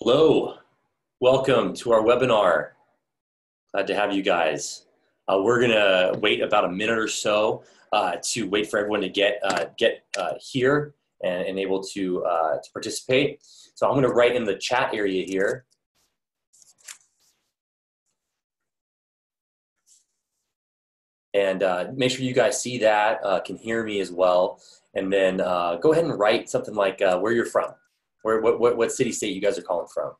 Hello, welcome to our webinar. Glad to have you guys. We're gonna wait about a minute or so to wait for everyone to get here and able to participate. So I'm gonna write in the chat area here. And make sure you guys see that, can hear me as well. And then go ahead and write something like where you're from, what city, state you guys are calling from.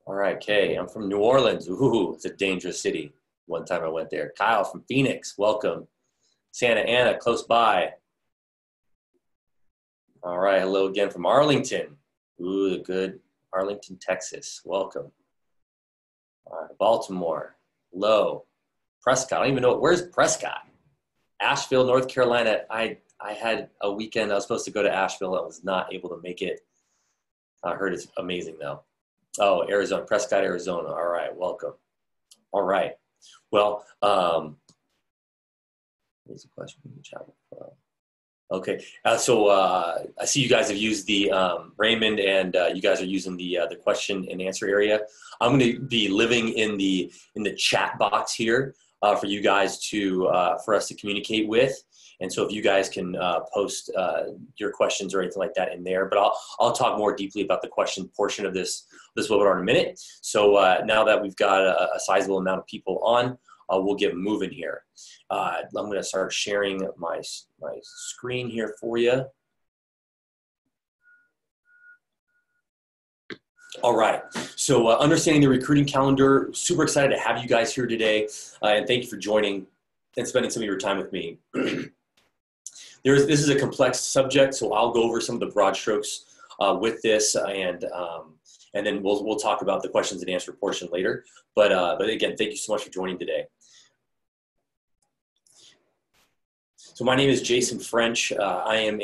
All right, Kay, I'm from New Orleans. Ooh, it's a dangerous city. One time I went there. Kyle from Phoenix, welcome. Santa Ana, close by. All right, hello again from Arlington. Ooh, good. Arlington, Texas, welcome. All right, Baltimore, hello. Prescott, I don't even know, where's Prescott? Asheville, North Carolina. I had a weekend, I was supposed to go to Asheville. I was not able to make it. I heard it's amazing though. Oh, Arizona, Prescott, Arizona. All right, welcome. All right. Well, here's a question from the chat. Okay, so I see you guys have used the Raymond, and you guys are using the question and answer area. I'm going to be living in the chat box here for you guys to for us to communicate with. And so if you guys can post your questions or anything like that in there, but I'll talk more deeply about the question portion of this webinar in a minute. So now that we've got a sizable amount of people on, we'll get moving here. I'm going to start sharing my screen here for you. All right, so understanding the recruiting calendar, super excited to have you guys here today, and thank you for joining and spending some of your time with me. This is a complex subject, so I'll go over some of the broad strokes with this, and then we'll talk about the questions and answer portion later. But again, thank you so much for joining today. So my name is Jason French. I am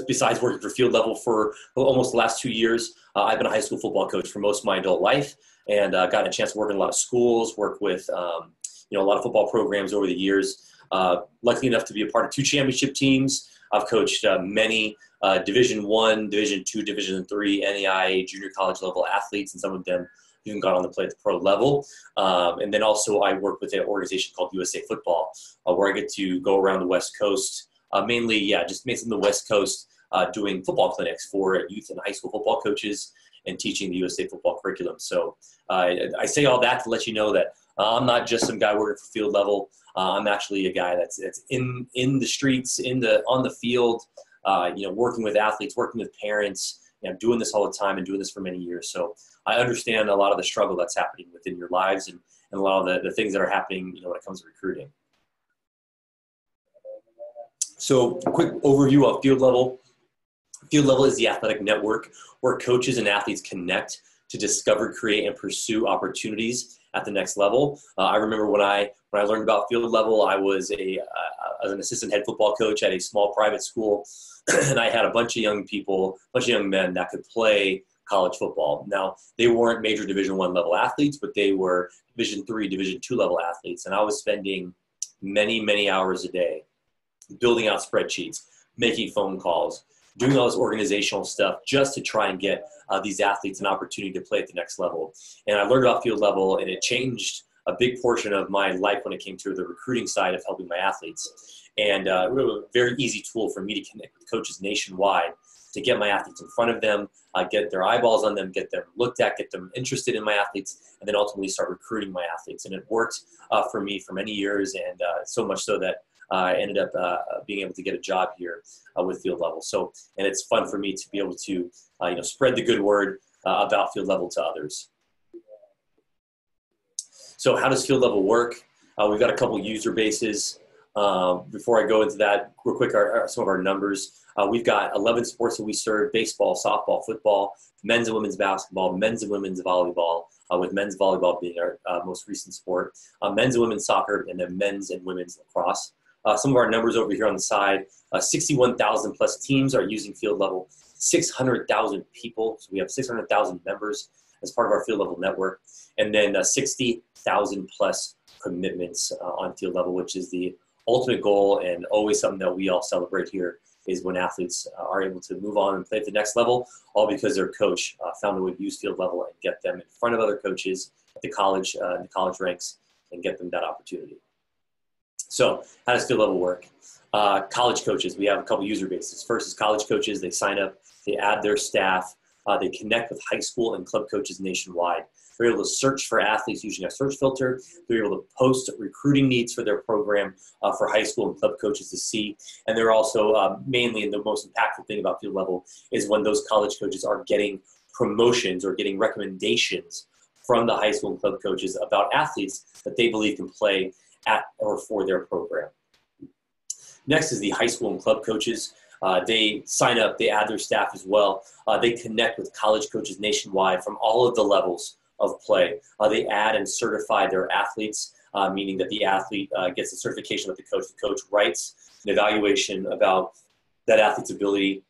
besides working for Field Level for almost the last 2 years, I've been a high school football coach for most of my adult life, and got a chance to work in a lot of schools, work with a lot of football programs over the years. Lucky enough to be a part of 2 championship teams. I've coached many Division I, Division II, Division III, NAIA, junior college level athletes, and some of them even gone on to play at the pro level. And then also I work with an organization called USA Football, where I get to go around the West Coast, mainly the West Coast, doing football clinics for youth and high school football coaches and teaching the USA Football curriculum. So I say all that to let you know that I'm not just some guy working for Field Level. I'm actually a guy that's in the streets, on the field, working with athletes, working with parents. I'm doing this all the time and doing this for many years. So I understand a lot of the struggle that's happening within your lives and a lot of the things that are happening, when it comes to recruiting. So quick overview of Field Level. Field Level is the athletic network where coaches and athletes connect to discover, create, and pursue opportunities at the next level. I remember when I learned about Field Level, I was as an assistant head football coach at a small private school, and I had a bunch of young men that could play college football. Now, they weren't major Division I level athletes, but they were Division III, Division II level athletes, and I was spending many, many hours a day building out spreadsheets, making phone calls, doing all this organizational stuff just to try and get these athletes an opportunity to play at the next level. And I learned about Field Level, and it changed a big portion of my life when it came to the recruiting side of helping my athletes. And a very easy tool for me to connect with coaches nationwide to get my athletes in front of them, get their eyeballs on them, get them looked at, get them interested in my athletes, and then ultimately start recruiting my athletes. And it worked for me for many years, and so much so that I ended up being able to get a job here with Field Level. So, and it's fun for me to be able to, spread the good word about Field Level to others. So how does Field Level work? We've got a couple user bases. Before I go into that, real quick, some of our numbers. We've got 11 sports that we serve: baseball, softball, football, men's and women's basketball, men's and women's volleyball, with men's volleyball being our most recent sport, men's and women's soccer, and then men's and women's lacrosse. Some of our numbers over here on the side, 61,000 plus teams are using Field Level. 600,000 people. So we have 600,000 members as part of our field level network, and then 60,000 plus commitments on field level, which is the ultimate goal and always something that we all celebrate here, is when athletes are able to move on and play at the next level, all because their coach found a way to use field level and get them in front of other coaches at the college ranks and get them that opportunity. So how does field level work? College coaches, we have a couple user bases. First is college coaches. They sign up, they add their staff, they connect with high school and club coaches nationwide. They're able to search for athletes using our search filter. They're able to post recruiting needs for their program for high school and club coaches to see. And they're also mainly, and the most impactful thing about field level is when those college coaches are getting promotions or getting recommendations from the high school and club coaches about athletes that they believe can play at or for their program. Next is the high school and club coaches. They sign up, they add their staff as well. They connect with college coaches nationwide from all of the levels of play. They add and certify their athletes, meaning that the athlete gets a certification with the coach. The coach writes an evaluation about that athlete's ability,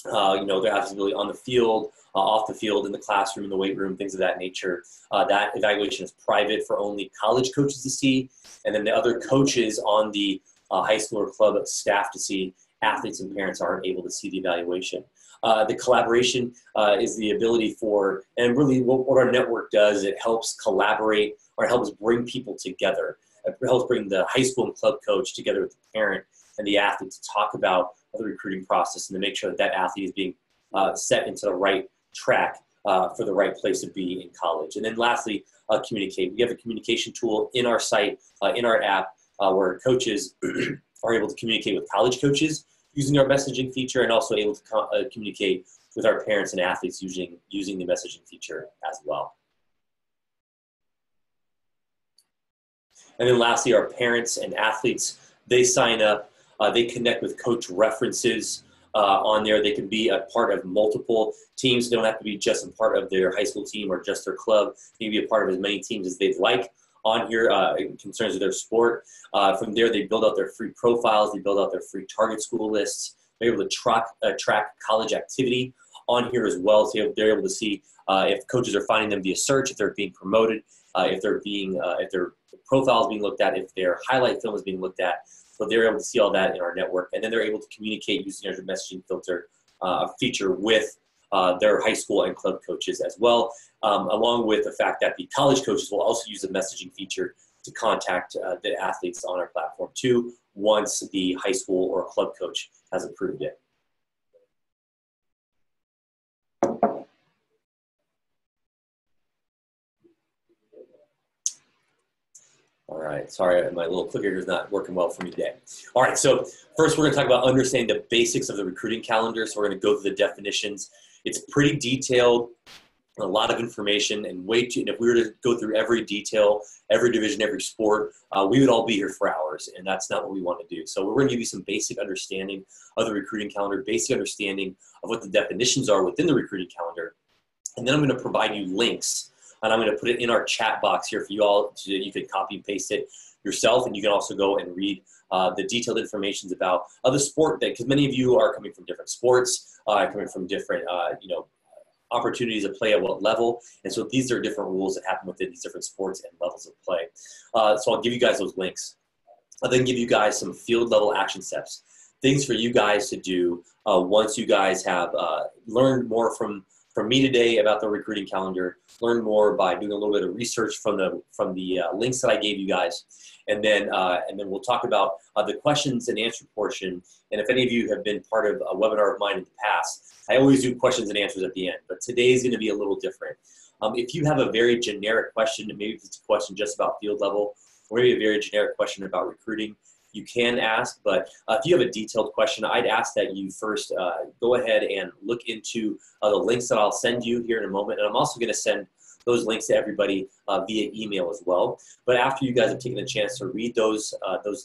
their athlete's ability on the field, off the field, in the classroom, in the weight room, things of that nature. That evaluation is private for only college coaches to see, and then the other coaches on the high school or club staff to see. Athletes and parents aren't able to see the evaluation. The collaboration is the ability for, and really what our network does, it helps collaborate or helps bring people together. It helps bring the high school and club coach together with the parent and the athlete to talk about the recruiting process and to make sure that that athlete is being set into the right track for the right place to be in college. And then lastly, communicate. We have a communication tool in our site, in our app, where coaches are able to communicate with college coaches using our messaging feature, and also able to communicate with our parents and athletes using the messaging feature as well. And then lastly, our parents and athletes, they sign up, they connect with coach references on there. They can be a part of multiple teams. They don't have to be just a part of their high school team or just their club. They can be a part of as many teams as they'd like on here in concerns of their sport. From there, they build out their free profiles. They build out their free target school lists. They're able to track college activity on here as well. So they're able to see if coaches are finding them via search, if they're being promoted, if their profile is being looked at, if their highlight film is being looked at. So they're able to see all that in our network. And then they're able to communicate using our messaging filter feature with their high school and club coaches as well, along with the fact that the college coaches will also use the messaging feature to contact the athletes on our platform too, once the high school or club coach has approved it. All right, sorry, my little clicker is not working well for me today. All right, so first we're gonna talk about understanding the basics of the recruiting calendar. So we're gonna go through the definitions. It's pretty detailed, a lot of information, and if we were to go through every detail, every division, every sport, we would all be here for hours, and that's not what we want to do. So we're going to give you some basic understanding of the recruiting calendar, basic understanding of what the definitions are within the recruiting calendar, and then I'm going to provide you links, and I'm going to put it in our chat box here for you all, so that you could copy and paste it yourself, and you can also go and read the detailed information about the sport, because many of you are coming from different sports, coming from different, opportunities to play at what level. And so these are different rules that happen within these different sports and levels of play. So I'll give you guys those links. I'll then give you guys some field level action steps, things for you guys to do once you guys have learned more from me today about the recruiting calendar, learn more by doing a little bit of research from the links that I gave you guys. And then we'll talk about the questions and answer portion. And if any of you have been part of a webinar of mine in the past, I always do questions and answers at the end, but today is going to be a little different. If you have a very generic question, maybe it's a question just about field level, or maybe a very generic question about recruiting, you can ask. But if you have a detailed question, I'd ask that you first go ahead and look into the links that I'll send you here in a moment. And I'm also going to send those links to everybody via email as well. But after you guys have taken a chance to read those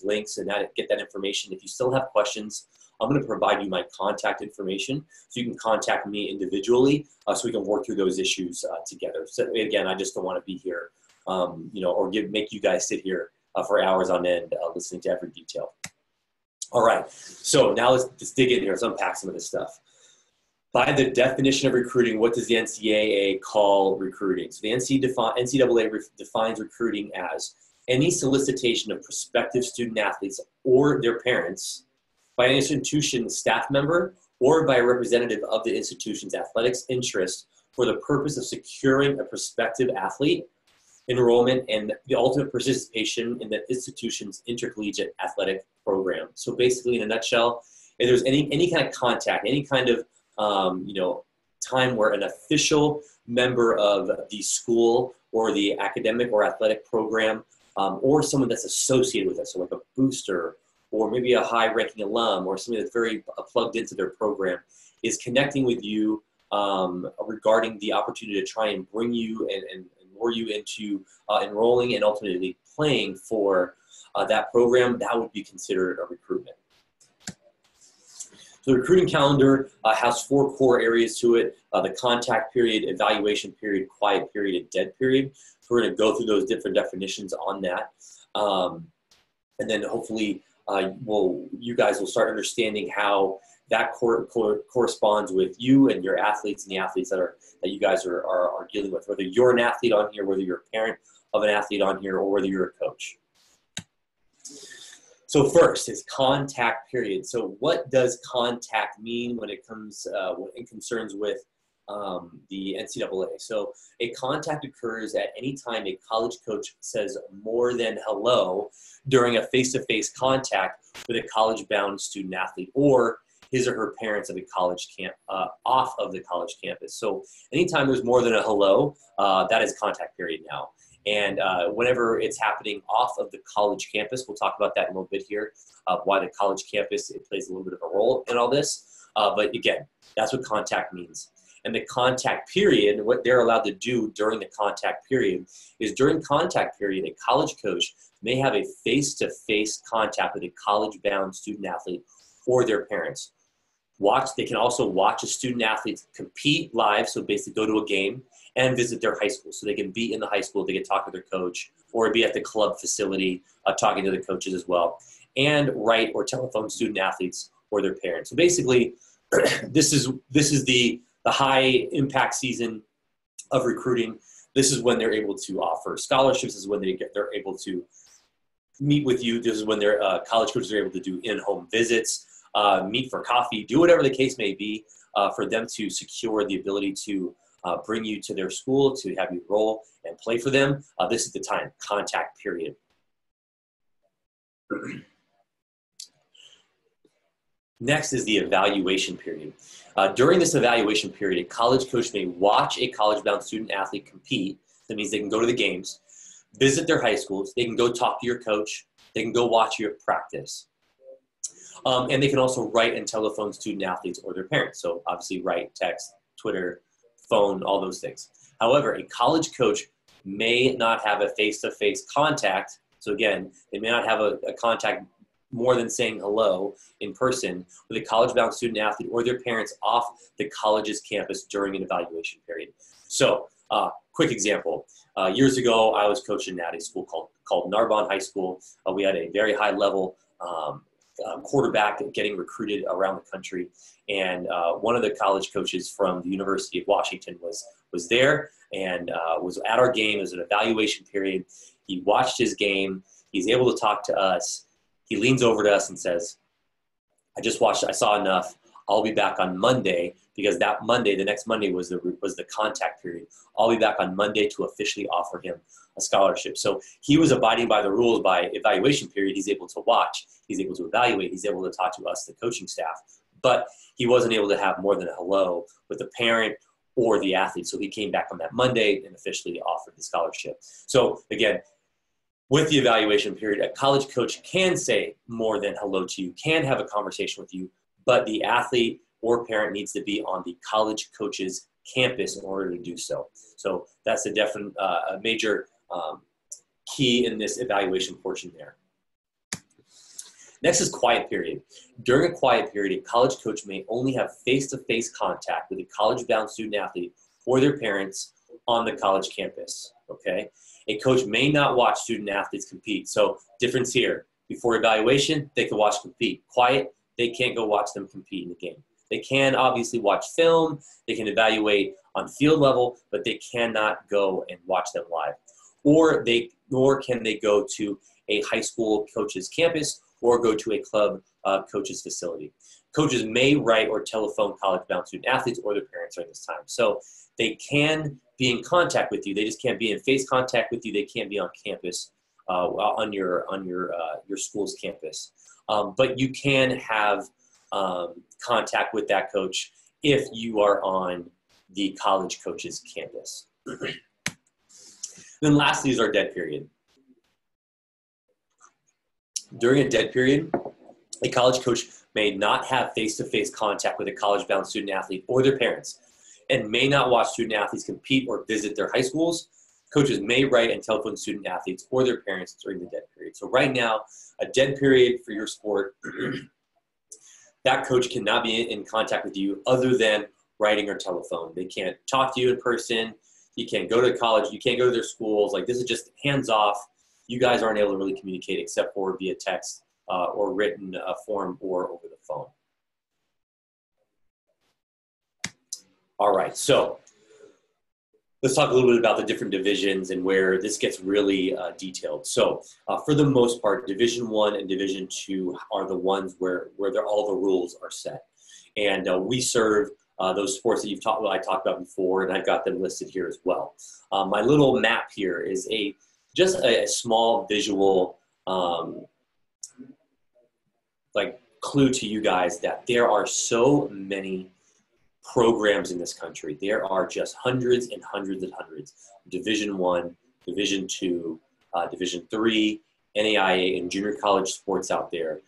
links and get that information, if you still have questions, I'm going to provide you my contact information so you can contact me individually so we can work through those issues together. So again, I just don't want to be here, or make you guys sit here for hours on end listening to every detail. All right, so now let's dig in here. Let's unpack some of this stuff. By the definition of recruiting, what does the NCAA call recruiting? So the NCAA defines recruiting as any solicitation of prospective student athletes or their parents by an institution staff member or by a representative of the institution's athletics interest for the purpose of securing a prospective athlete enrollment and the ultimate participation in the institution's intercollegiate athletic program. So basically, in a nutshell, if there's any kind of contact, any kind of time where an official member of the school or the academic or athletic program or someone that's associated with it, so like a booster or maybe a high-ranking alum or somebody that's very plugged into their program, is connecting with you regarding the opportunity to try and bring you and lure you into enrolling and ultimately playing for that program, that would be considered a recruitment. So the recruiting calendar has 4 core areas to it: the contact period, evaluation period, quiet period, and dead period. So we're going to go through those different definitions on that. And then hopefully you guys will start understanding how that corresponds with you and your athletes and the athletes that you guys are dealing with, whether you're an athlete on here, whether you're a parent of an athlete on here, or whether you're a coach. So first is contact period. So what does contact mean when it comes, when it concerns with the NCAA? So a contact occurs at any time a college coach says more than hello during a face-to-face contact with a college-bound student athlete or his or her parents of a college off of the college campus. So anytime there's more than a hello, that is contact period now. And whenever it's happening off of the college campus, we'll talk about that in a little bit here, why the college campus, it plays a little bit of a role in all this. But again, that's what contact means. And the contact period, what they're allowed to do during the contact period is during contact period, a college coach may have a face-to-face contact with a college-bound student athlete or their parents. They can also watch a student athlete compete live, so basically go to a game, and visit their high school. So they can be in the high school, they can talk to their coach, or be at the club facility talking to the coaches as well, and write or telephone student athletes or their parents. So basically, this is the high impact season of recruiting. This is when they're able to offer scholarships. This is when they're able to meet with you. This is when their college coaches are able to do in-home visits, meet for coffee, do whatever the case may be for them to secure the ability to bring you to their school, to have you enroll and play for them. This is the time, contact period. Next is the evaluation period. During this evaluation period, a college coach may watch a college-bound student athlete compete. That means they can go to the games, visit their high schools, they can go talk to your coach, they can go watch your practice. And they can also write and telephone student athletes or their parents. So obviously write, text, Twitter, phone, all those things. However, a college coach may not have a face-to-face contact. So again, they may not have a contact more than saying hello in person with a college-bound student athlete or their parents off the college's campus during an evaluation period. So quick example. Years ago, I was coaching at a school called Narbonne High School. We had a very high level quarterback getting recruited around the country. And one of the college coaches from the University of Washington was there and was at our game. It was an evaluation period. He watched his game. He's able to talk to us. He leans over to us and says, I saw enough. I'll be back on Monday, because that Monday, the next Monday was the contact period. I'll be back on Monday to officially offer him a scholarship. So he was abiding by the rules. By evaluation period, he's able to watch, he's able to evaluate, he's able to talk to us, the coaching staff, but he wasn't able to have more than a hello with the parent or the athlete. So he came back on that Monday and officially offered the scholarship. So again, with the evaluation period, a college coach can say more than hello to you, can have a conversation with you, but the athlete or parent needs to be on the college coach's campus in order to do so. So that's a definite, major key in this evaluation portion there. Next is quiet period. During a quiet period, a college coach may only have face-to-face contact with a college-bound student athlete or their parents on the college campus, okay? A coach may not watch student athletes compete. So difference here, before evaluation, they can watch compete. Quiet, they can't go watch them compete in the game. They can obviously watch film, they can evaluate on field level, but they cannot go and watch them live. Nor can they go to a high school coach's campus or go to a club coach's facility. Coaches may write or telephone college-bound student athletes or their parents during this time. So they can be in contact with you. They just can't be in face contact with you. They can't be on campus, on your school's campus. But you can have contact with that coach if you are on the college coach's campus. Then lastly is our dead period. During a dead period, a college coach may not have face-to-face contact with a college-bound student athlete or their parents, and may not watch student athletes compete or visit their high schools. Coaches may write and telephone student athletes or their parents during the dead period. So right now, a dead period for your sport, that coach cannot be in contact with you other than writing or telephone. They can't talk to you in person. You can't go to college. You can't go to their schools. Like, this is just hands off. You guys aren't able to really communicate except for via text or written form or over the phone. All right, so let's talk a little bit about the different divisions and where this gets really detailed. So for the most part, Division I and Division II are the ones where all the rules are set. And we serve those sports that I talked about before, and I've got them listed here as well. My little map here is just a small visual clue to you guys that there are so many programs in this country. There are just hundreds and hundreds and hundreds. Division I, Division II, Division III, NAIA, and junior college sports out there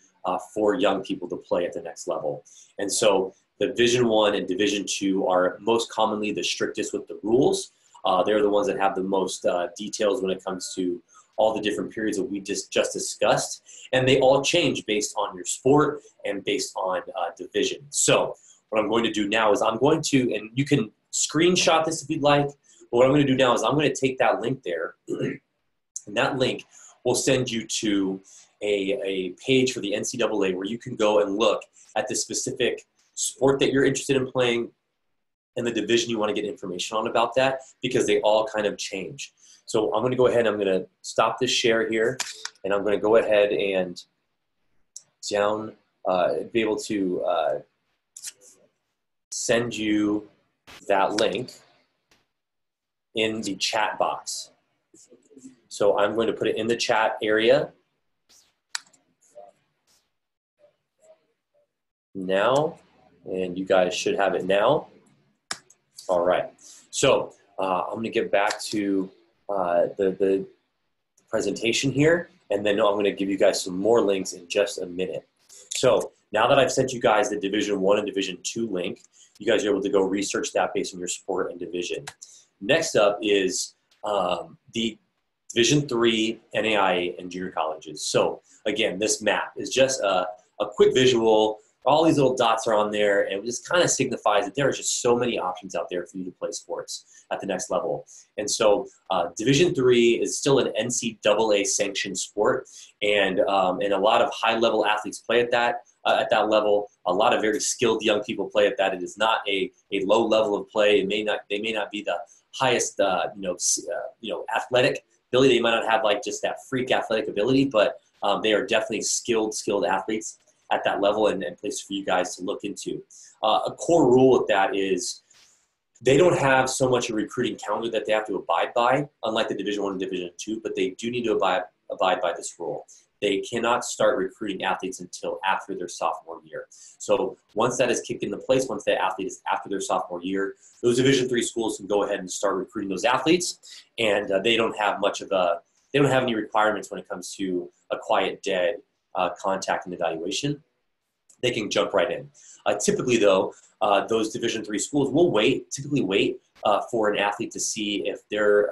for young people to play at the next level. And so Division I and Division II are most commonly the strictest with the rules. They're the ones that have the most details when it comes to all the different periods that we just discussed. And they all change based on your sport and based on division. So what I'm going to do now is I'm going to, and you can screenshot this if you'd like, but what I'm going to do now is I'm going to take that link there, and that link will send you to a page for the NCAA where you can go and look at the specific sport that you're interested in playing and the division you want to get information on about that, because they all kind of change. So I'm going to go ahead and I'm going to stop this share here, and I'm going to go ahead and be able to send you that link in the chat box. So I'm going to put it in the chat area now, and you guys should have it now. All right. So I'm going to get back to the presentation here, and then I'm going to give you guys some more links in just a minute. So now that I've sent you guys the Division I and Division II link, you guys are able to go research that based on your sport and division. Next up is the Division III, NAIA, and junior colleges. So again, this map is just a quick visual. All these little dots are on there, and it just kind of signifies that there are just so many options out there for you to play sports at the next level. And so Division III is still an NCAA sanctioned sport, and a lot of high-level athletes play at that level. A lot of very skilled young people play at that. It is not a low level of play. They may not be the highest athletic ability. They might not have like just that freak athletic ability, but they are definitely skilled athletes at that level, and place for you guys to look into. A core rule with that is they don't have so much a recruiting calendar that they have to abide by, unlike the Division I and Division II, but they do need to abide by this rule. They cannot start recruiting athletes until after their sophomore year. So once that is kicked into place, once that athlete is after their sophomore year, those Division III schools can go ahead and start recruiting those athletes, and they don't have any requirements when it comes to a quiet dead contact and evaluation. They can jump right in. Typically, though, those Division III schools will typically wait for an athlete to see if they're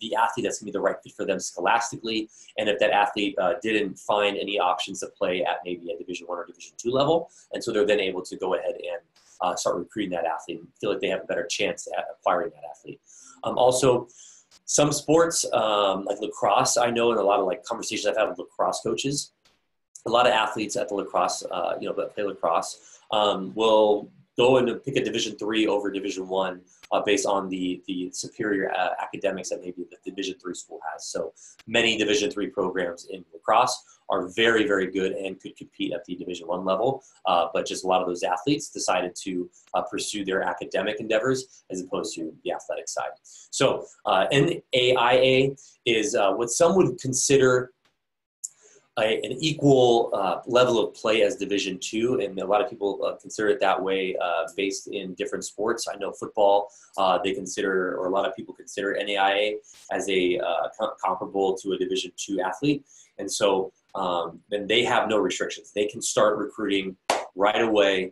the athlete that's going to be the right fit for them scholastically, and if that athlete didn't find any options to play at maybe a Division I or Division II level, and so they're then able to go ahead and start recruiting that athlete and feel like they have a better chance at acquiring that athlete. Also, some sports like lacrosse, I know in a lot of like conversations I've had with lacrosse coaches, a lot of athletes at the lacrosse, that play lacrosse, will go and pick a Division III over Division I based on the superior academics that maybe the Division III school has. So many Division III programs in lacrosse are very, very good and could compete at the Division I level, but just a lot of those athletes decided to pursue their academic endeavors as opposed to the athletic side. So NAIA is what some would consider an equal level of play as Division II, and a lot of people consider it that way based in different sports. I know football, they consider, or a lot of people consider NAIA as a comparable to a Division II athlete. And so then they have no restrictions. They can start recruiting right away,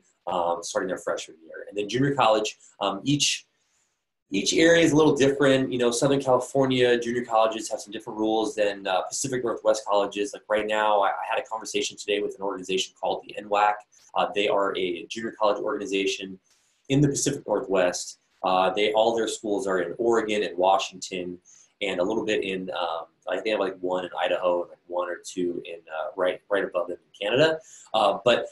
starting their freshman year. And then junior college, each area is a little different. You know, Southern California junior colleges have some different rules than Pacific Northwest colleges. Like right now, I had a conversation today with an organization called the NWAC. They are a junior college organization in the Pacific Northwest. All their schools are in Oregon and Washington, and a little bit in, I think they have like one in Idaho and like one or two in right above them in Canada. But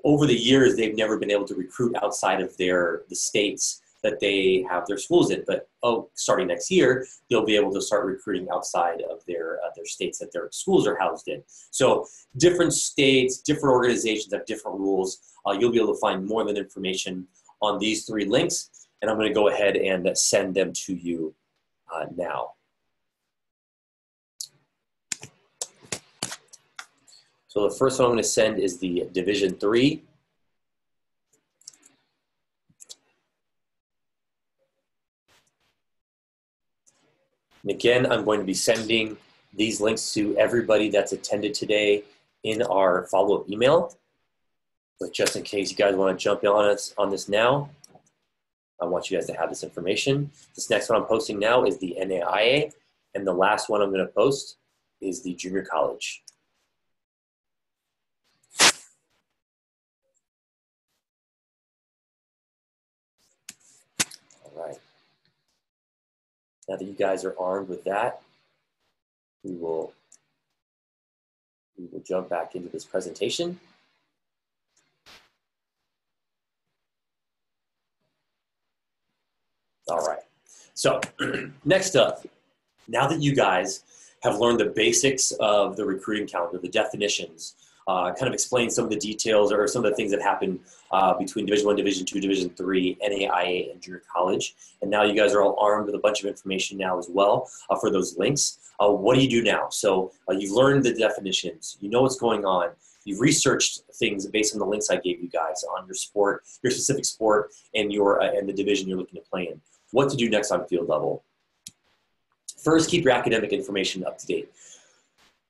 over the years, they've never been able to recruit outside of the states that they have their schools in. But starting next year, they'll be able to start recruiting outside of their states that their schools are housed in. So different states, different organizations have different rules. You'll be able to find more than information on these 3 links, and I'm going to go ahead and send them to you now. So the first one I'm going to send is the Division III. And again, I'm going to be sending these links to everybody that's attended today in our follow-up email. But just in case you guys want to jump on this now, I want you guys to have this information. This next one I'm posting now is the NAIA, and the last one I'm going to post is the junior college. All right. Now that you guys are armed with that, we will jump back into this presentation. All right. So next up, now that you guys have learned the basics of the recruiting calendar, the definitions, kind of explain some of the details or some of the things that happen between Division I, Division II, Division III, NAIA, and junior college. And now you guys are all armed with a bunch of information now as well for those links. What do you do now? So you've learned the definitions. You know what's going on. You've researched things based on the links I gave you guys on your sport, your specific sport, and the division you're looking to play in. What to do next on field level. First, keep your academic information up to date.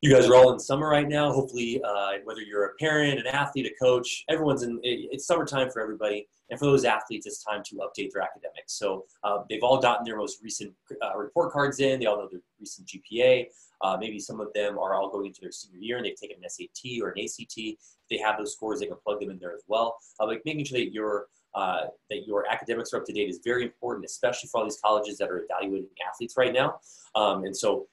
You guys are all in summer right now. Hopefully, whether you're a parent, an athlete, a coach, it's summertime for everybody. And for those athletes, it's time to update their academics. So they've all gotten their most recent report cards in. They all know their recent GPA. Maybe some of them are all going into their senior year and they've taken an SAT or an ACT. If they have those scores, they can plug them in there as well. Like making sure that your academics are up to date is very important, especially for all these colleges that are evaluating athletes right now. And so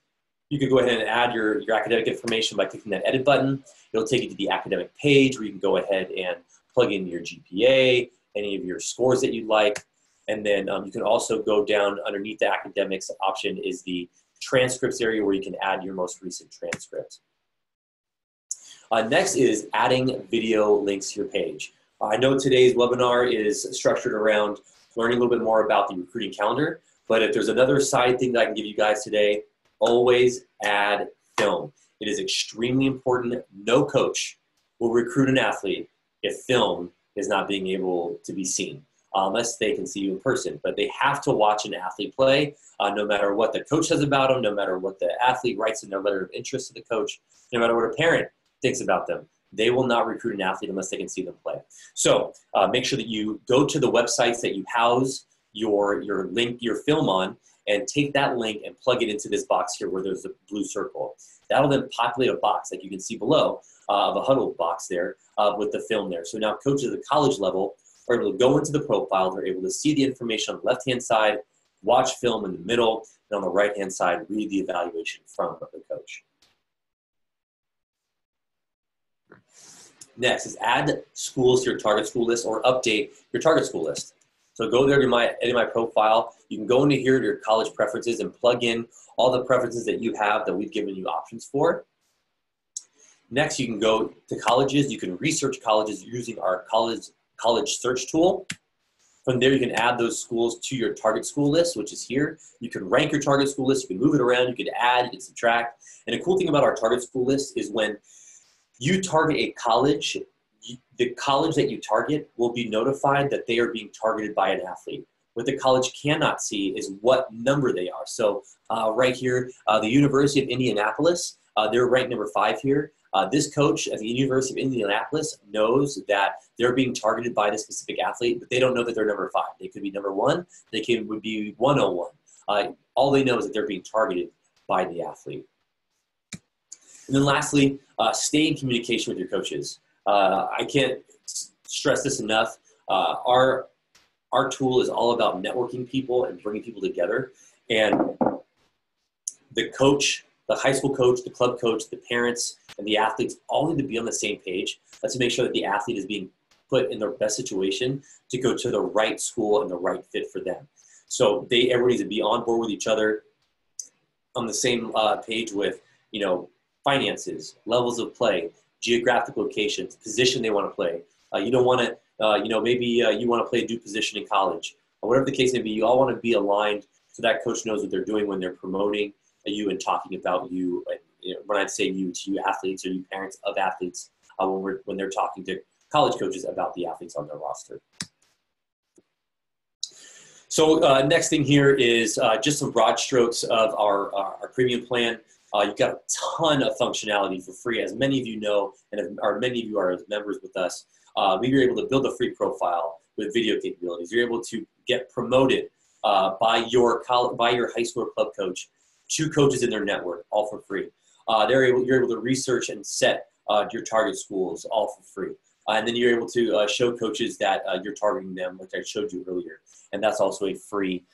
you could go ahead and add your academic information by clicking that edit button. It'll take you to the academic page where you can go ahead and plug in your GPA, any of your scores that you'd like. And then you can also go down underneath the academics option is the transcripts area where you can add your most recent transcript. Next is adding video links to your page. I know today's webinar is structured around learning a little bit more about the recruiting calendar, but if there's another side thing that I can give you guys today, always add film. It is extremely important. No coach will recruit an athlete if film is not being able to be seen, unless they can see you in person. But they have to watch an athlete play, no matter what the coach says about them, no matter what the athlete writes in their letter of interest to the coach, no matter what a parent thinks about them. They will not recruit an athlete unless they can see them play. So make sure that you go to the websites that you house your film on, and take that link and plug it into this box here where there's a blue circle. That'll then populate a box like you can see below of a huddle box there with the film there. So now coaches at the college level are able to go into the profile. They're able to see the information on the left-hand side, watch film in the middle, and on the right-hand side, read the evaluation from the coach. Next is add schools to your target school list or update your target school list. So go there to edit my profile. You can go into here to your college preferences and plug in all the preferences that you have that we've given you options for. Next, you can go to colleges. You can research colleges using our college search tool. From there, you can add those schools to your target school list, which is here. You can rank your target school list. You can move it around. You can add, you can subtract. And a cool thing about our target school list is when you target a college, the college that you target will be notified that they are being targeted by an athlete. What the college cannot see is what number they are. So right here, the University of Indianapolis, they're ranked number 5 here. This coach at the University of Indianapolis knows that they're being targeted by this specific athlete, but they don't know that they're number 5. They could be number 1. They would be 101. All they know is that they're being targeted by the athlete. And then lastly, stay in communication with your coaches. I can't stress this enough. Our tool is all about networking people and bringing people together. And the coach, the high school coach, the club coach, the parents, and the athletes all need to be on the same page. Let's make sure that the athlete is being put in their best situation to go to the right school and the right fit for them. So everybody needs to be on board with each other, on the same page with, finances, levels of play, geographic locations, position they want to play. You don't want to, maybe you want to play a new position in college. Or whatever the case may be, you all want to be aligned so that coach knows what they're doing when they're promoting you and talking about you. And, when I say you, to you athletes or you parents of athletes, when they're talking to college coaches about the athletes on their roster. So next thing here is just some broad strokes of our premium plan. You've got a ton of functionality for free, as many of you know, and many of you are members with us. You're able to build a free profile with video capabilities. You're able to get promoted by your high school or club coach to coaches in their network, all for free. You're able to research and set your target schools, all for free. And then you're able to show coaches that you're targeting them, like I showed you earlier. And that's also a free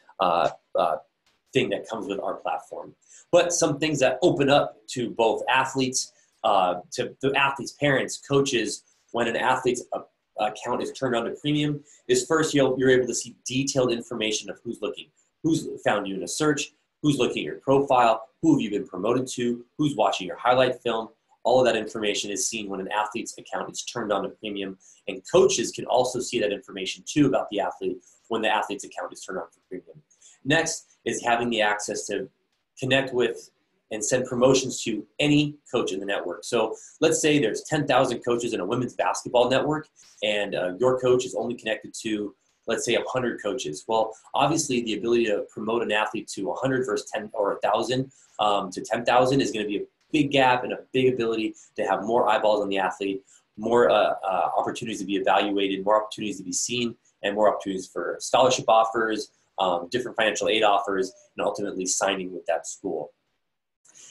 thing that comes with our platform. But some things that open up to both athletes, to the athletes' parents, coaches, when an athlete's account is turned on to premium, is first you're able to see detailed information of who's looking, who's found you in a search, who's looking at your profile, who have you been promoted to, who's watching your highlight film. All of that information is seen when an athlete's account is turned on to premium, and coaches can also see that information too about the athlete when the athlete's account is turned on for premium. Next is having the access to connect with and send promotions to any coach in the network. So let's say there's 10,000 coaches in a women's basketball network, and your coach is only connected to, let's say, 100 coaches. Well, obviously the ability to promote an athlete to 100 versus 10 or 1,000 to 10,000 is going to be a big gap and a big ability to have more eyeballs on the athlete, more opportunities to be evaluated, more opportunities to be seen, and more opportunities for scholarship offers, different financial aid offers, and ultimately signing with that school.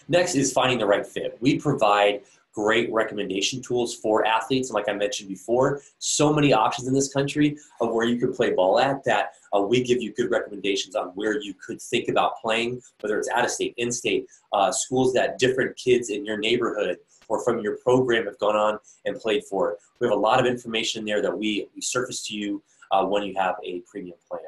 Next is finding the right fit. We provide great recommendation tools for athletes. And like I mentioned before, so many options in this country of where you could play ball at that we give you good recommendations on where you could think about playing, whether it's out of state, in state, schools that different kids in your neighborhood or from your program have gone on and played for. We have a lot of information there that we surface to you when you have a premium plan.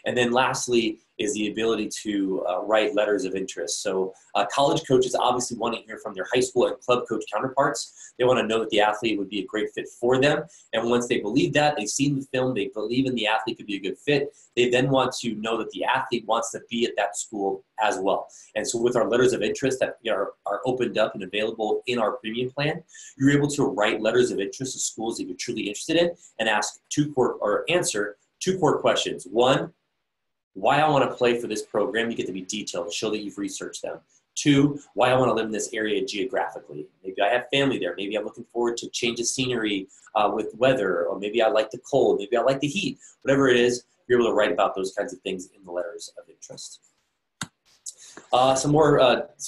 And then lastly is the ability to write letters of interest. So college coaches obviously want to hear from their high school and club coach counterparts. They want to know that the athlete would be a great fit for them. And once they believe that, they've seen the film, they believe in the athlete could be a good fit, they then want to know that the athlete wants to be at that school as well. And so with our letters of interest that are opened up and available in our premium plan, you're able to write letters of interest to schools that you're truly interested in and answer two core questions. One, why I want to play for this program. You get to be detailed, show that you've researched them. Two, why I want to live in this area geographically. Maybe I have family there. Maybe I'm looking forward to change of scenery with weather, or maybe I like the cold. Maybe I like the heat. Whatever it is, you're able to write about those kinds of things in the letters of interest. Some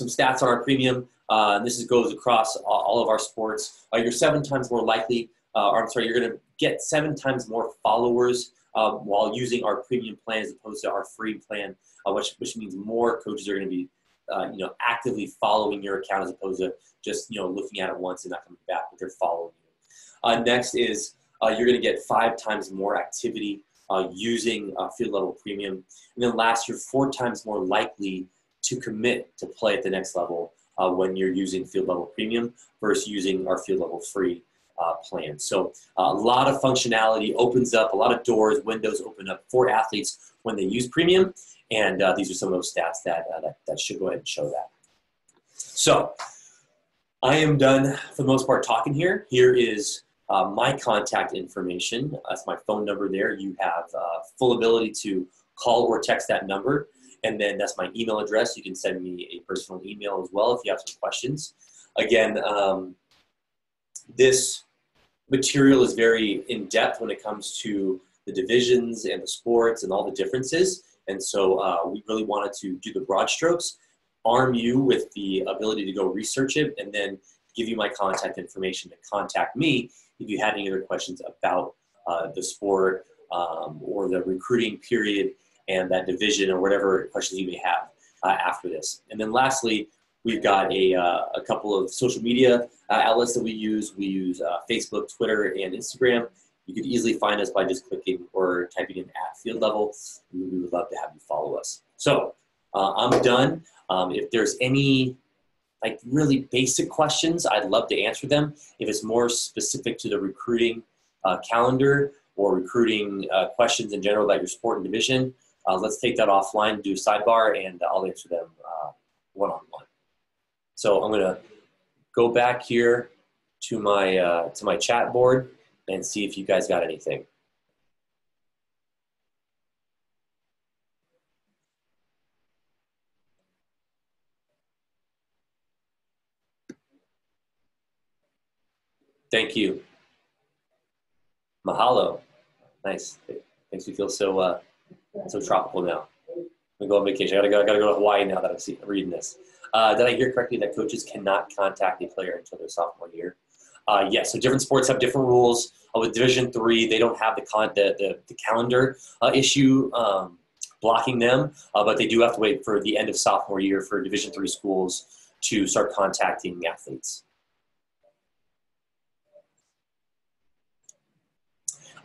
stats on our premium. And this goes across all of our sports. You're 7 times more likely, you're going to get 7 times more followers while using our premium plan as opposed to our free plan, which means more coaches are going to be, actively following your account as opposed to just, looking at it once and not coming back, but they're following Next is you're going to get 5 times more activity using field level premium. And then last, you're 4 times more likely to commit to play at the next level when you're using field level premium versus using our field level free plan. So a lot of functionality opens up, a lot of doors, windows open up for athletes when they use premium. And these are some of those stats that should go ahead and show that. So I am done for the most part talking here. Here is my contact information. That's my phone number there. You have full ability to call or text that number. And then that's my email address. You can send me a personal email as well if you have some questions. Again, this material is very in-depth when it comes to the divisions and the sports and all the differences. And so we really wanted to do the broad strokes, arm you with the ability to go research it, and then give you my contact information to contact me if you had any other questions about the sport or the recruiting period and that division or whatever questions you may have after this. And then lastly, we've got a couple of social media outlets that we use. We use Facebook, Twitter, and Instagram. You could easily find us by just clicking or typing in @field level. We would love to have you follow us. So I'm done. If there's any like really basic questions, I'd love to answer them. If it's more specific to the recruiting calendar or recruiting questions in general about your sport and division, let's take that offline, do a sidebar, and I'll answer them one-on-one. So I'm gonna go back here to my chat board and see if you guys got anything. Thank you. Mahalo. Nice. Makes me feel so tropical now. I'm going on vacation. I gotta go to Hawaii now that I'm reading this. Did I hear correctly that coaches cannot contact a player until their sophomore year? Yes, so different sports have different rules. With Division III, they don't have the calendar issue blocking them, but they do have to wait for the end of sophomore year for Division III schools to start contacting athletes.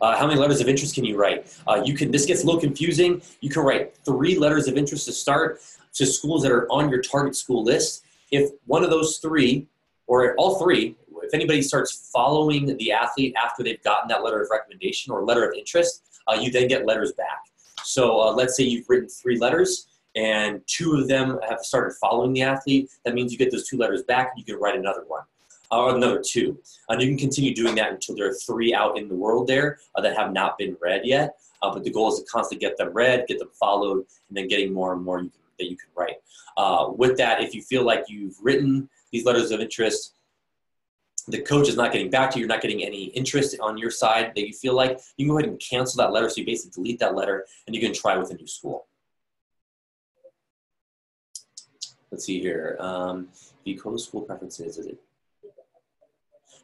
How many letters of interest can you write? This gets a little confusing. You can write 3 letters of interest to start to schools that are on your target school list. If one of those 3, or all 3, if anybody starts following the athlete after they've gotten that letter of recommendation or letter of interest, you then get letters back. So let's say you've written 3 letters and 2 of them have started following the athlete. That means you get those 2 letters back and you can write another one. Or another 2. And you can continue doing that until there are 3 out in the world there that have not been read yet. But the goal is to constantly get them read, get them followed, and then getting more and more that you can write. With that, if you feel like you've written these letters of interest, the coach is not getting back to you, you're not getting any interest on your side that you feel like, you can go ahead and cancel that letter. So you basically delete that letter and you can try with a new school. Let's see here. If you go to school preferences, is it?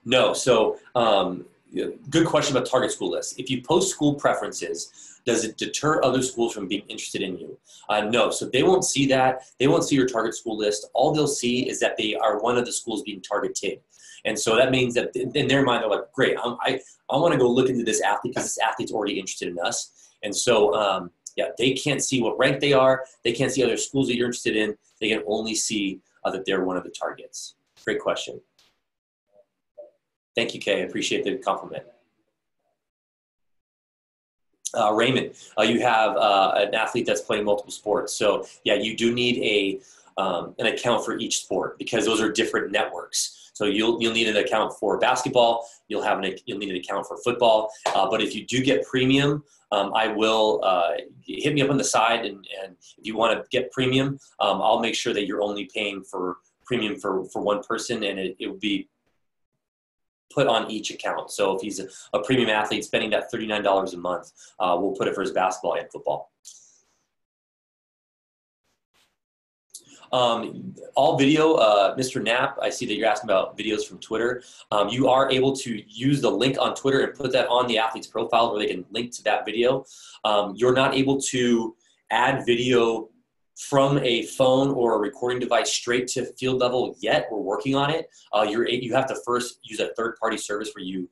No, so good question about target school lists. If you post school preferences, does it deter other schools from being interested in you? No, so they won't see that. They won't see your target school list. All they'll see is that they are one of the schools being targeted. And so that means that in their mind, they're like, great, I want to go look into this athlete because this athlete's already interested in us. And so, yeah, they can't see what rank they are. They can't see other schools that you're interested in. They can only see that they're one of the targets. Great question. Thank you, Kay. I appreciate the compliment. Raymond, you have an athlete that's playing multiple sports. So yeah, you do need an account for each sport because those are different networks. So you'll need an account for basketball. You'll need an account for football. But if you do get premium, I will hit me up on the side, and if you want to get premium, I'll make sure that you're only paying for premium for one person, and it will be put on each account. So if he's a premium athlete spending that $39 a month, we'll put it for his basketball and football. All video, Mr. Knapp, I see that you're asking about videos from Twitter. You are able to use the link on Twitter and put that on the athlete's profile where they can link to that video. You're not able to add video from a phone or a recording device straight to field level yet. We're working on it. You have to first use a third-party service where you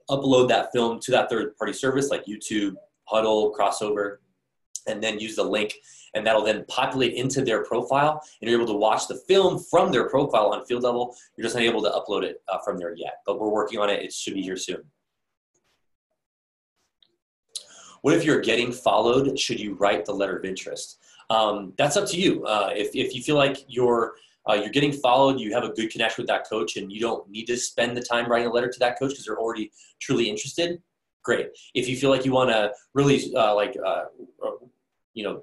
upload that film to that third-party service like YouTube, Huddle, Crossover, and then use the link, and that'll then populate into their profile, and you're able to watch the film from their profile on field level. You're just not able to upload it from there yet, but we're working on it. It should be here soon. What if you're getting followed? Should you write the letter of interest? That's up to you. If you feel like you're getting followed, you have a good connection with that coach, and you don't need to spend the time writing a letter to that coach because they're already truly interested, great. If you feel like you want to really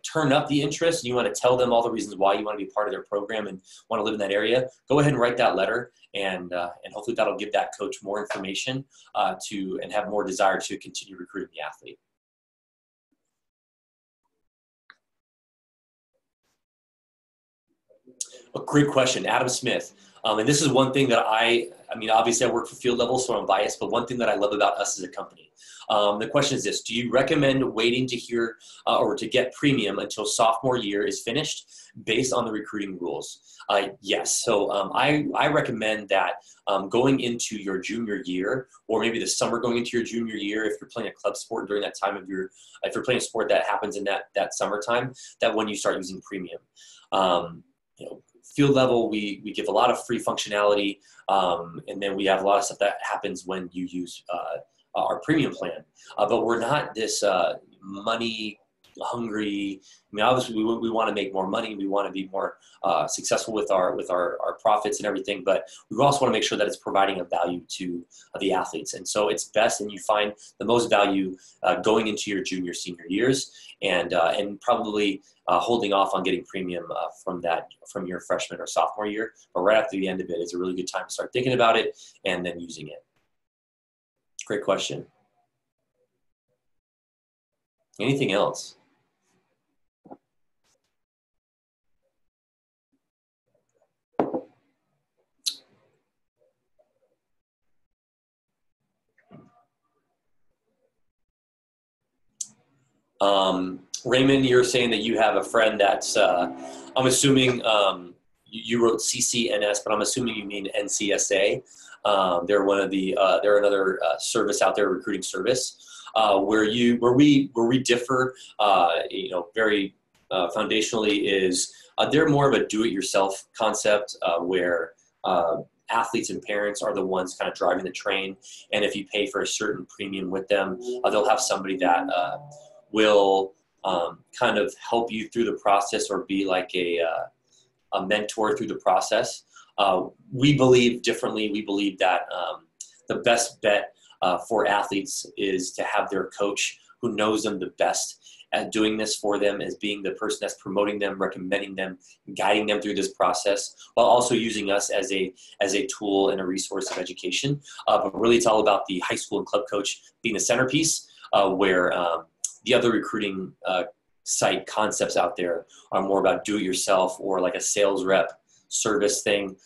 turn up the interest and you want to tell them all the reasons why you want to be part of their program and want to live in that area, go ahead and write that letter, and hopefully that'll give that coach more information and have more desire to continue recruiting the athlete. A great question, Adam Smith. And this is one thing that obviously I work for field level, so I'm biased, but one thing that I love about us as a company. The question is this: do you recommend waiting to hear or to get premium until sophomore year is finished based on the recruiting rules? Yes. So I recommend that going into your junior year, or maybe the summer going into your junior year, if you're playing a club sport during that time of if you're playing a sport that happens in that summertime, that when you start using premium. Field level, we give a lot of free functionality, and then we have a lot of stuff that happens when you use our premium plan. But we're not this money hungry. Obviously we want to make more money. We want to be more successful with our profits and everything, but we also want to make sure that it's providing a value to the athletes. And so it's best, and you find the most value going into your junior, senior years, and probably holding off on getting premium from your freshman or sophomore year. But right after the end of it is a really good time to start thinking about it and then using it. Great question. Anything else? Raymond, you're saying that you have a friend that's, I'm assuming you wrote CCNS, but I'm assuming you mean NCSA. They're they're another service out there, recruiting service, where we differ, very foundationally is they're more of a do-it-yourself concept where athletes and parents are the ones kind of driving the train, and if you pay for a certain premium with them, they'll have somebody that will kind of help you through the process or be like a mentor through the process. We believe differently. We believe that the best bet for athletes is to have their coach who knows them the best at doing this for them, as being the person that's promoting them, recommending them, guiding them through this process, while also using us as a tool and a resource of education. But really it's all about the high school and club coach being the centerpiece, where the other recruiting site concepts out there are more about do-it-yourself or like a sales rep service thing.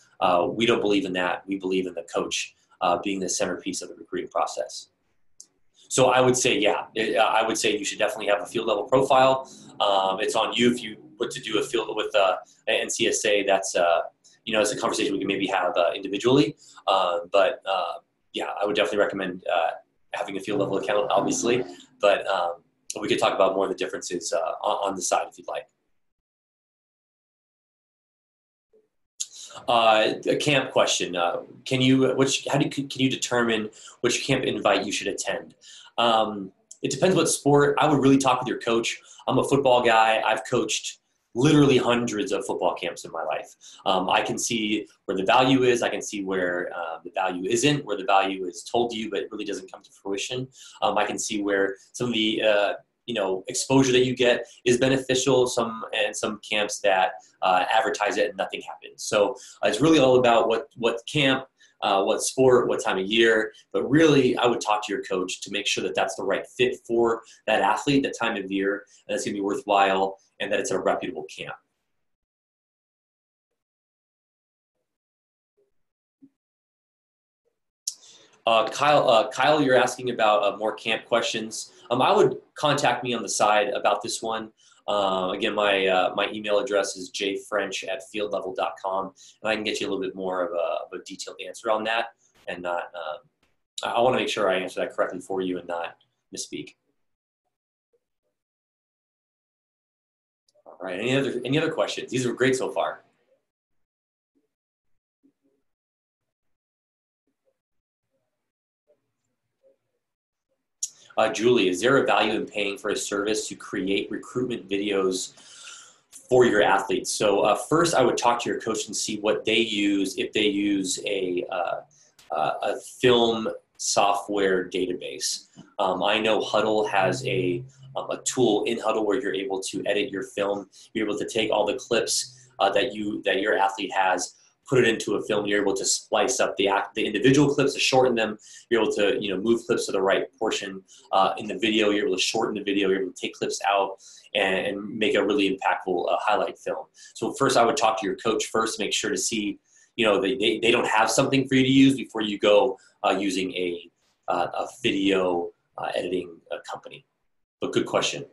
We don't believe in that. We believe in the coach being the centerpiece of the recruiting process. So I would say, I would say you should definitely have a field level profile. It's on you if you were to do a field with NCSA. That's it's a conversation we can maybe have individually. But I would definitely recommend having a field level account, obviously. But we could talk about more of the differences on the side if you'd like. A camp question. Can you determine which camp invite you should attend? It depends what sport. I would really talk with your coach. I'm a football guy. I've coached literally hundreds of football camps in my life. I can see where the value is. I can see where the value isn't, where the value is told to you, but it really doesn't come to fruition. I can see where some of the exposure that you get is beneficial. Some camps that advertise it and nothing happens. So it's really all about what camp, what sport, what time of year. But really, I would talk to your coach to make sure that that's the right fit for that athlete, that time of year, and it's going to be worthwhile, and that it's a reputable camp. Kyle, you're asking about more camp questions. I would contact me on the side about this one. Again, my email address is jfrench@fieldlevel.com, and I can get you a little bit more of a detailed answer on that, and not. I want to make sure I answer that correctly for you and not misspeak. All right. Any other questions? These are great so far. Julie, is there a value in paying for a service to create recruitment videos for your athletes? So first, I would talk to your coach and see what they use, if they use a film software database. I know Hudl has a tool in Hudl where you're able to edit your film. You're able to take all the clips that your athlete has, put it into a film. You're able to splice up the individual clips to shorten them. You're able to move clips to the right portion in the video. You're able to shorten the video. You're able to take clips out and make a really impactful highlight film. So first, I would talk to your coach first, make sure to see they don't have something for you to use before you go using a video editing company. But good question.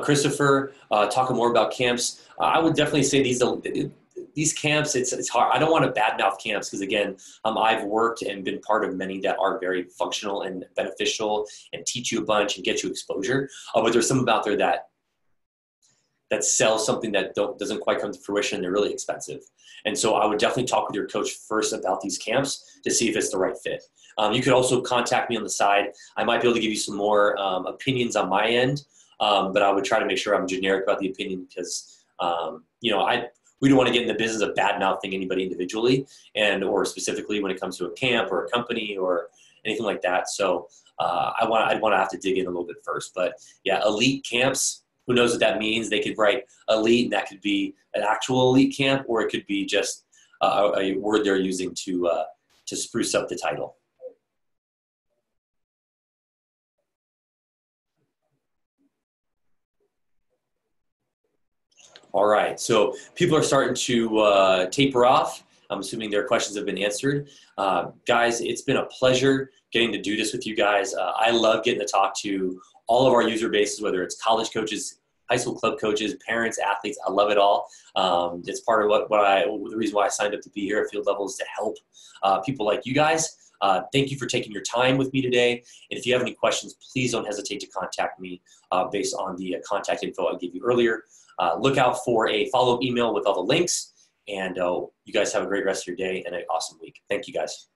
Christopher, talking more about camps. I would definitely say these camps, it's hard. I don't want to badmouth camps because, again, I've worked and been part of many that are very functional and beneficial and teach you a bunch and get you exposure. But there's some out there that sell something that doesn't quite come to fruition. They're really expensive. And so I would definitely talk with your coach first about these camps to see if it's the right fit. You could also contact me on the side. I might be able to give you some more opinions on my end. But I would try to make sure I'm generic about the opinion because, we don't want to get in the business of bad-mouthing anybody individually or specifically when it comes to a camp or a company or anything like that. So I'd want to have to dig in a little bit first. But yeah, elite camps, who knows what that means? They could write elite, and that could be an actual elite camp, or it could be just a word they're using to spruce up the title. All right, so people are starting to taper off. I'm assuming their questions have been answered. Guys, it's been a pleasure getting to do this with you guys. I love getting to talk to all of our user bases, whether it's college coaches, high school club coaches, parents, athletes. I love it all. It's part of the reason why I signed up to be here at Field Level is to help people like you guys. Thank you for taking your time with me today. And if you have any questions, please don't hesitate to contact me based on the contact info I gave you earlier. Look out for a follow-up email with all the links, and you guys have a great rest of your day and an awesome week. Thank you, guys.